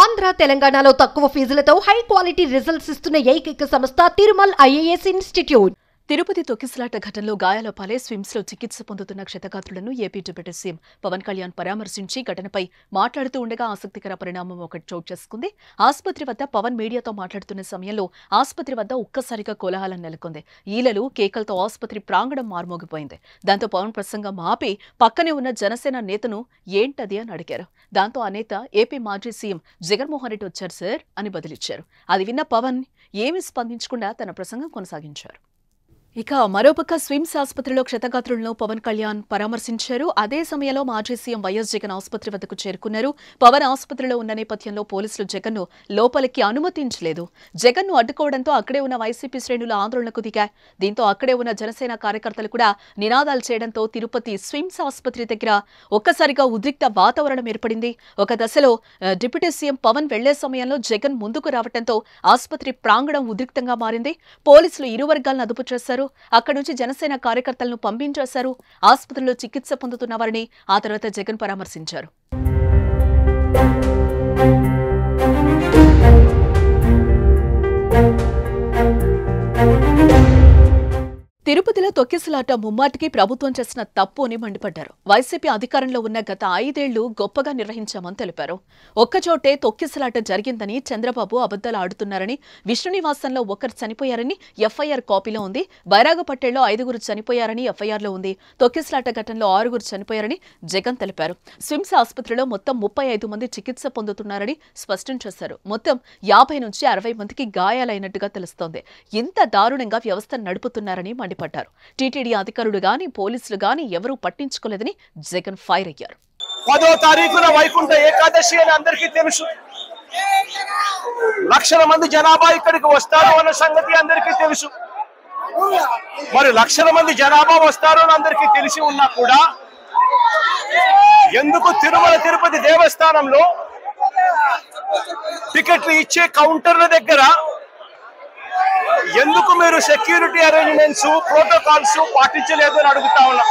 ఆంధ్ర తెలంగాణలో తక్కువ ఫీజులతో high quality results ఇస్తున్న ఏకైక సంస్థ తిరుమల్ ఐఏఎస్ ఇన్స్టిట్యూట్. తిరుపతి తొక్కిసలాట ఘటనలో గాయాల పాలై స్విమ్స్ లో చికిత్స పొందుతున్న క్షతగాత్రులను AP deputy CM Pawan Kalyan పరామర్శించి ఘటనపై మాట్లాడుతూ ఉండగా ఆసక్తికర పరిణామం ఒకటి చోటు చేసుకుంది. ఆసుపత్రి వద్ద పవన్ మీడియాతో మాట్లాడుతున్న సమయంలో ఆసుపత్రి వద్ద ఒక్కసారిగా కోలాహలం నెలకొంది. ఈలలు కేకలతో ఆసుపత్రి ప్రాంగణం మారుమోగిపోయింది. దాంతో పవన్ ప్రసంగం ఆపి పక్కనే ఉన్న జనసేన నేతను ఏంటది అని అడిగారు. దాంతో ఆ నేత ఏపీ మాజీ సీఎం జగన్మోహన్ రెడ్డి వచ్చారు సార్ అని బదిలిచ్చారు. అది విన్న పవన్ ఏమీ స్పందించకుండా తన ప్రసంగం కొనసాగించారు. ఇక మరోపక్క స్విమ్స్ ఆసుపత్రిలో క్షతగాత్రులను పవన్ కళ్యాణ్ పరామర్శించారు. అదే సమయంలో మాజీ సీఎం వైఎస్ జగన్ ఆసుపత్రి వద్దకు చేరుకున్నారు. పవన్ ఆసుపత్రిలో ఉన్న నేపథ్యంలో పోలీసులు జగన్ను లోపలికి అనుమతించలేదు. జగన్ను అడ్డుకోవడంతో అక్కడే ఉన్న వైసీపీ శ్రేణులు ఆందోళనకు దిగాయి. దీంతో అక్కడే ఉన్న జనసేన కార్యకర్తలు కూడా నినాదాలు చేయడంతో తిరుపతి స్విమ్స్ ఆసుపత్రి దగ్గర ఒక్కసారిగా ఉద్రిక్త వాతావరణం ఏర్పడింది. ఒక దశలో డిప్యూటీ సీఎం పవన్ వెళ్లే సమయంలో జగన్ ముందుకు రావడంతో ఆసుపత్రి ప్రాంగణం ఉద్రిక్తంగా మారింది. పోలీసులు ఇరు వర్గాలను అదుపు చేశారు. అక్కడి నుంచి జనసేన కార్యకర్తలను పంపించేశారు. ఆసుపత్రిలో చికిత్స పొందుతున్న వారిని ఆ తర్వాత జగన్ పరామర్శించారు. తిరుపతిలో తొక్కిసలాట ముమ్మాటికి ప్రభుత్వం చేసిన తప్పు అని మండిపడ్డారు. వైసీపీ అధికారంలో ఉన్న గత 5 ఏళ్లు గొప్పగా నిర్వహించామని తెలిపారు. ఒక్కచోటే తొక్కిసలాట జరిగిందని చంద్రబాబు అబద్దాలు ఆడుతున్నారని, విష్ణునివాసంలో ఒకరు చనిపోయారని ఎఫ్ఐఆర్ కాపీలో ఉంది. బైరాగపట్టేలో 5గురు చనిపోయారని ఎఫ్ఐఆర్లో ఉంది. తొక్కిసలాట ఘటనలో 6గురు చనిపోయారని జగన్ తెలిపారు. స్విమ్స్ ఆసుపత్రిలో మొత్తం 35 మంది చికిత్స పొందుతున్నారని స్పష్టం చేశారు. మొత్తం 50 నుంచి 60 మందికి గాయాలైనట్టుగా తెలుస్తోంది. ఇంత దారుణంగా వ్యవస్థ నడుపుతున్నారని మండిపడ్డారు. టీటీడీ అధికారులు గాని పోలీసులు గాని ఎవరూ పట్టించుకోలేదని జగన్ ఫైర్ అయ్యారు. 10వ తారీఖున వైకుంఠ ఏకాదశి అని అందరికీ తెలుసు. లక్షల మంది జనాభా ఇక్కడికి వస్తారు అన్న సంగతి అందరికీ తెలుసు. మరి లక్షల మంది జనాభా వస్తారు అని అందరికీ తెలిసి ఉన్నా కూడా ఎందుకు తిరుమల తిరుపతి దేవస్థానంలో టికెట్లు ఇచ్చే కౌంటర్ల దగ్గర ఎందుకు మీరు సెక్యూరిటీ అరేంజ్మెంట్స్ ప్రోటోకాల్స్ పాటించలేదు అని అడుగుతా ఉన్నా.